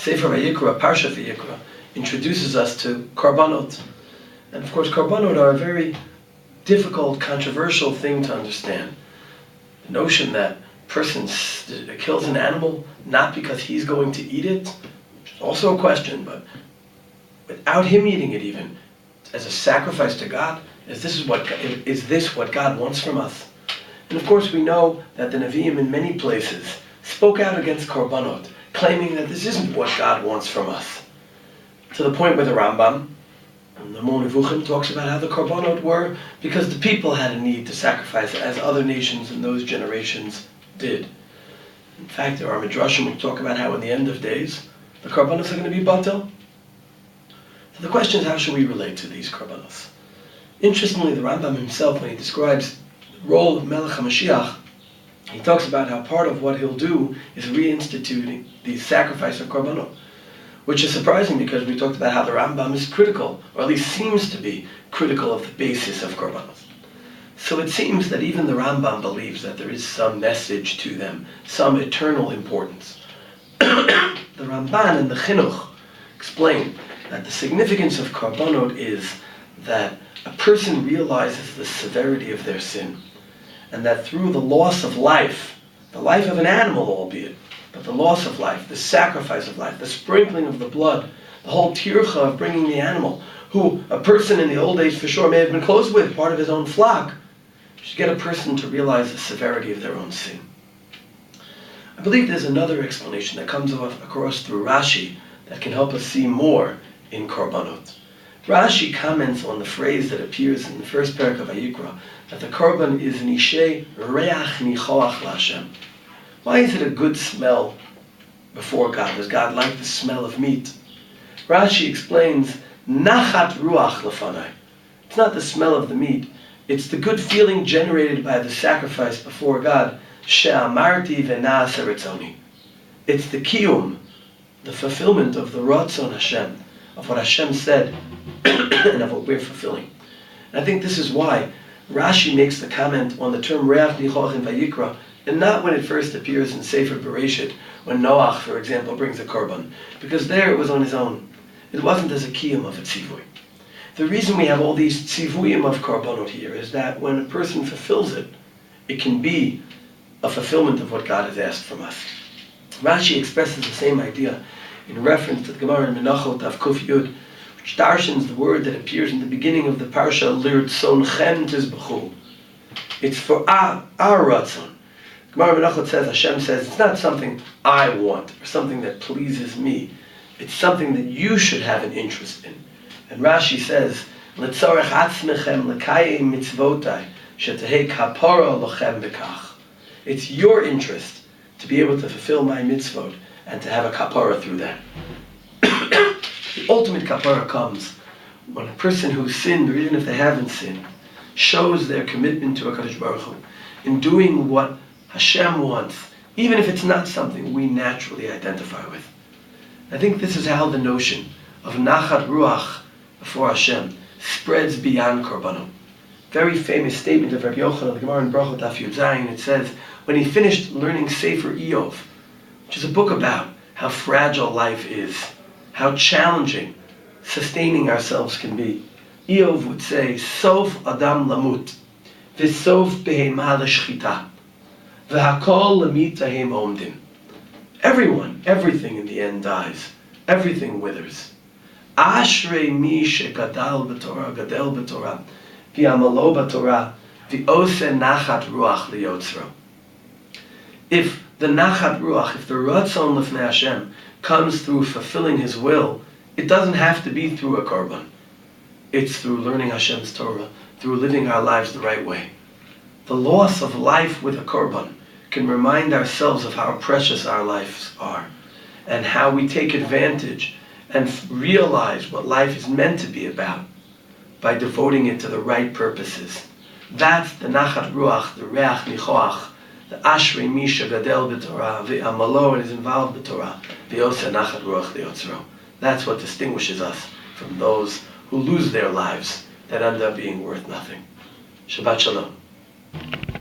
Sefer Vayikra, Parshat Vayikra, introduces us to Karbonot. And of course, Karbonot are a very difficult, controversial thing to understand. The notion that a person kills an animal not because he's going to eat it, which is also a question, but without him eating it even, as a sacrifice to God, is this what God wants from us? And of course we know that the Nevi'im in many places spoke out against Karbonot, claiming that this isn't what God wants from us. To the point where the Rambam, and the Mo Nevuchim, talks about how the Karbonot were because the people had a need to sacrifice as other nations in those generations did. In fact, there are Midrashim which talk about how in the end of days, the Karbonos are going to be batel. So the question is, how should we relate to these Karbonos? Interestingly, the Rambam himself, when he describes the role of Melech HaMashiach, he talks about how part of what he'll do is reinstituting the sacrifice of Karbonot, which is surprising because we talked about how the Rambam is critical, or at least seems to be critical of the basis of Karbonot. So it seems that even the Rambam believes that there is some message to them, some eternal importance. The Ramban and the Chinuch explain that the significance of Karbonot is that a person realizes the severity of their sin, and that through the loss of life, the life of an animal albeit, but the loss of life, the sacrifice of life, the sprinkling of the blood, the whole tircha of bringing the animal, who a person in the old days for sure may have been close with, part of his own flock, should get a person to realize the severity of their own sin. I believe there's another explanation that comes across through Rashi that can help us see more in Karbonot. Rashi comments on the phrase that appears in the first parak of Vayikra, that the Karban is nishei reach nichoach laHashem. Why is it a good smell before God? Does God like the smell of meat? Rashi explains, nachat ruach lefanai. It's not the smell of the meat. It's the good feeling generated by the sacrifice before God. She'amarti v'na'aseh ritzoni. It's the kiyum, the fulfillment of the ratzon Hashem, of what Hashem said, and of what we're fulfilling. And I think this is why Rashi makes the comment on the term reach nichoach in Vayikra, and not when it first appears in Sefer Bereshit, when Noach, for example, brings a korban, because there it was on his own. It wasn't as a kiyum of a tzivui. The reason we have all these tzivuyim of Karbonot here is that when a person fulfills it, it can be a fulfillment of what God has asked from us. Rashi expresses the same idea in reference to the Gemara in Menachot Av Kuf Yud, which darshans the word that appears in the beginning of the Parsha, Lirtzonchem Tizbechu. It's for our ratzon. Gemara Menachot says, Hashem says, it's not something I want, or something that pleases me. It's something that you should have an interest in. And Rashi says, L'tzorech atzmechem l'kayei mitzvotai, shetehei kapara lochem bekach. It's your interest to be able to fulfill my mitzvot and to have a kapara through that. The ultimate kapara comes when a person who's sinned, or even if they haven't sinned, shows their commitment to HaKadosh Baruch Hu in doing what Hashem wants, even if it's not something we naturally identify with. I think this is how the notion of nachat ruach before Hashem spreads beyond Karbonot. Very famous statement of Rabbi Yochanan, the Gemara in Brachot Daf Yud Zayin. It says, when he finished learning Sefer Iyov, which is a book about how fragile life is, how challenging sustaining ourselves can be, Iyov would say, Sof Adam Lamut, V'sof Behema L'shchita, V'hakol L'mita Hem Omdim. Everyone, everything in the end dies. Everything withers. Ashrei mi shegadal b'Torah, gadel b'Torah, v'amalo b'Torah, v'ose nachat ruach liyotzro. If the nachat ruach, if the ratzon lefnei Hashem comes through fulfilling His will, it doesn't have to be through a korban. It's through learning Hashem's Torah, through living our lives the right way. The loss of life with a korban can remind ourselves of how precious our lives are, and how we take advantage and realize what life is meant to be about by devoting it to the right purposes. That's the nachat ruach, the reach nichoach, the ashrei misha gadel b'Torah, v'amalo, and is involved b'Torah, v'yoseh nachat ruach liyotzro. That's what distinguishes us from those who lose their lives that end up being worth nothing. Shabbat Shalom.